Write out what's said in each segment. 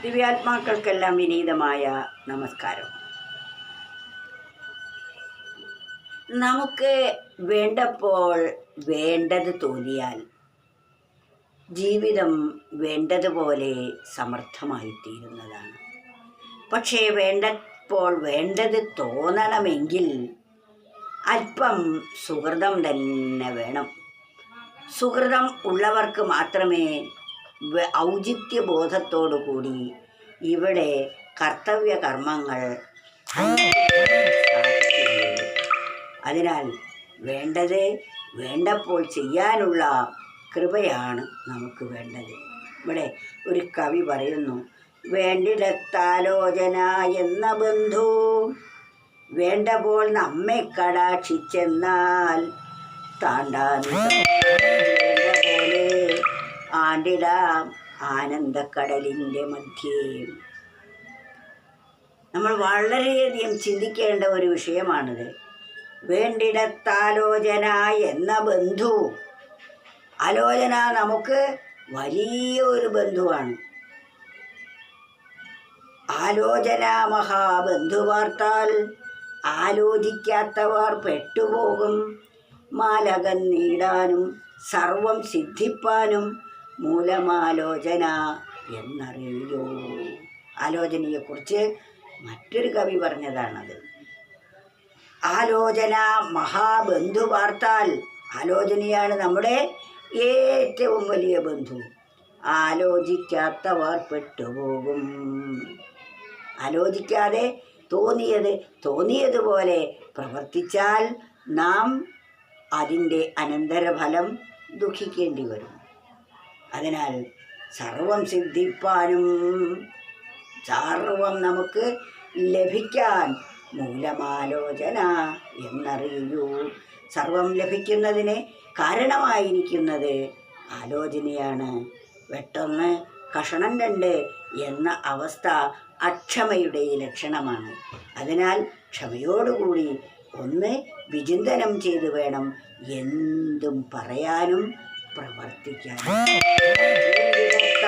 ദിവ്യാത്മാക്കൾക്കെല്ലാം വിനീതമായ നമസ്കാരം. നമുക്ക് വേണ്ടപ്പോൾ വേണ്ടത് തോന്നിയാൽ ജീവിതം വേണ്ടതുപോലെ സമർത്ഥമായിത്തീരുന്നതാണ്. പക്ഷേ വേണ്ടപ്പോൾ വേണ്ടത് തോന്നണമെങ്കിൽ അല്പം സുഹൃതം തന്നെ വേണം. സുഹൃതം ഉള്ളവർക്ക് മാത്രമേ ഔചിത്യബോധത്തോടു കൂടി ഇവിടെ കർത്തവ്യ കർമ്മങ്ങൾ സാധിക്കുകയുള്ളൂ. അതിനാൽ വേണ്ടത് വേണ്ടപ്പോൾ ചെയ്യാനുള്ള കൃപയാണ് നമുക്ക് വേണ്ടത്. ഇവിടെ ഒരു കവി പറയുന്നു, വേണ്ടിടത്താലോചന എന്ന ബന്ധു വേണ്ടപ്പോൾ നമ്മെ കടാക്ഷിച്ചെന്നാൽ താണ്ടാപോലെ ആണ്ടിടാം ആനന്ദക്കടലിൻ്റെ മധ്യേ. നമ്മൾ വളരെയധികം ചിന്തിക്കേണ്ട ഒരു വിഷയമാണിത്. വേണ്ടിടത്താലോചന എന്ന ബന്ധു. ആലോചന നമുക്ക് വലിയ ഒരു ബന്ധുവാണ്. ആലോചന മഹാബന്ധുവാർത്താൽ ആലോചിക്കാത്തവർ പെട്ടുപോകും. മാലകൻ നീടാനും സർവം സിദ്ധിപ്പാനും മൂലമാലോചന എന്നറിയോ. ആലോചനയെക്കുറിച്ച് മറ്റൊരു കവി പറഞ്ഞതാണത്. ആലോചന മഹാബന്ധു വാർത്താൽ. ആലോചനയാണ് നമ്മുടെ ഏറ്റവും വലിയ ബന്ധു. ആലോചിക്കാത്തവർ പെട്ടുപോകും. ആലോചിക്കാതെ തോന്നിയതുപോലെ പ്രവർത്തിച്ചാൽ നാം അതിൻ്റെ അനന്തരഫലം ദുഃഖിക്കേണ്ടി വരും. അതിനാൽ സർവം സിദ്ധിപ്പാനും സർവം നമുക്ക് ലഭിക്കാൻ മൂലമാലോചന എന്നറിയൂ. സർവം ലഭിക്കുന്നതിന് കാരണമായിരിക്കുന്നത് ആലോചനയാണ്. വെട്ടൊന്ന് കഷണം രണ്ട് എന്ന അവസ്ഥ അക്ഷമയുടെ ലക്ഷണമാണ്. അതിനാൽ ക്ഷമയോടുകൂടി ഒന്ന് വിചിന്തനം ചെയ്ത് വേണം എന്തും പറയാനും പ്രവർത്തിക്കാനും.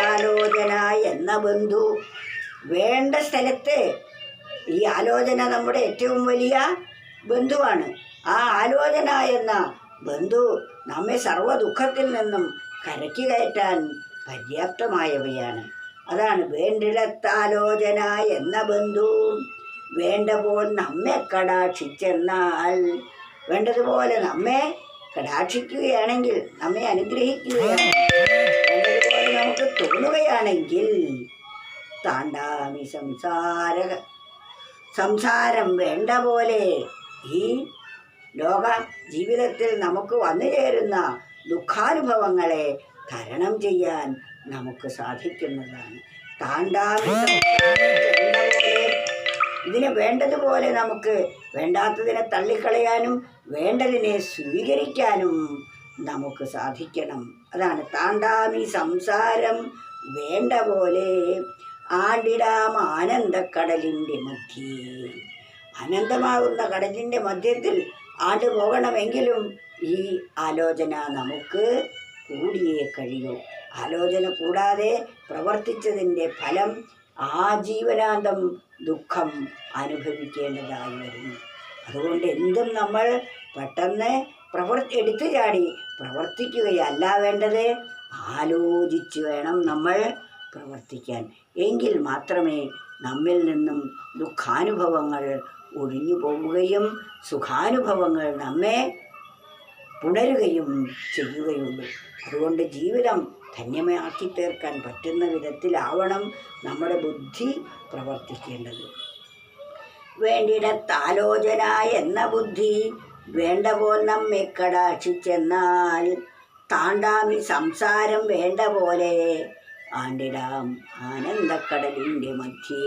ആലോചന എന്ന ബന്ധു വേണ്ട സ്ഥലത്ത്. ഈ ആലോചന നമ്മുടെ ഏറ്റവും വലിയ ബന്ധുവാണ്. ആ ആലോചന എന്ന ബന്ധു നമ്മെ സർവ്വ ദുഃഖത്തിൽ നിന്നും കരയ്ക്ക് കയറ്റാൻ പര്യാപ്തമായവയാണ്. അതാണ് വേണ്ടിടത്താലോചന എന്ന ബന്ധു വേണ്ടപ്പോൾ നമ്മെ കടാക്ഷിച്ചെന്നാൽ. വേണ്ടതുപോലെ നമ്മെ കടാക്ഷിക്കുകയാണെങ്കിൽ, നമ്മെ അനുഗ്രഹിക്കുകയാണെങ്കിൽ, വേണ്ടതുപോലെ നമുക്ക് തോന്നുകയാണെങ്കിൽ താണ്ടാമി സംസാരം വേണ്ട പോലെ ഈ ലോക ജീവിതത്തിൽ നമുക്ക് വന്നു ചേരുന്ന ദുഃഖാനുഭവങ്ങളെ തരണം ചെയ്യാൻ നമുക്ക് സാധിക്കുന്നതാണ്. താണ്ടാമി ഇതിന് വേണ്ടതുപോലെ നമുക്ക് വേണ്ടാത്തതിനെ തള്ളിക്കളയാനും വേണ്ടതിനെ സ്വീകരിക്കാനും നമുക്ക് സാധിക്കണം. അതാണ് താണ്ടാമി സംസാരം വേണ്ട പോലെ ആണ്ടിടാം ആനന്ദക്കടലിൻ്റെ മധ്യേ. അനന്തമാകുന്ന കടലിൻ്റെ മധ്യത്തിൽ ആണ്ടുപോകണമെങ്കിലും ഈ ആലോചന നമുക്ക് കൂടിയേ കഴിയൂ. ആലോചന കൂടാതെ പ്രവർത്തിച്ചതിൻ്റെ ഫലം ആജീവനാന്തം ദുഃഖം അനുഭവിക്കേണ്ടതായി വരുന്നു. അതുകൊണ്ട് എന്തും നമ്മൾ പെട്ടെന്ന് എടുത്തു ചാടി പ്രവർത്തിക്കുകയല്ല വേണ്ടത്. ആലോചിച്ച് വേണം നമ്മൾ പ്രവർത്തിക്കാൻ. എങ്കിൽ മാത്രമേ നമ്മിൽ നിന്നും ദുഃഖാനുഭവങ്ങൾ ഒഴിഞ്ഞു പോവുകയും സുഖാനുഭവങ്ങൾ നമ്മെ പുണരുകയും ചെയ്യുകയുള്ളൂ. അതുകൊണ്ട് ജീവിതം ധന്യമാക്കി തീർക്കാൻ പറ്റുന്ന വിധത്തിലാവണം നമ്മുടെ ബുദ്ധി പ്രവർത്തിക്കേണ്ടത്. വേണ്ടിടത്താലോചന എന്ന ബുദ്ധി വേണ്ടപോൽ നമ്മെ കടാക്ഷിച്ചെന്നാൽ താണ്ടാമി സംസാരം വേണ്ട പോലെ ആണ്ടിടാം ആനന്ദക്കടലിൻ്റെ മധ്യേ.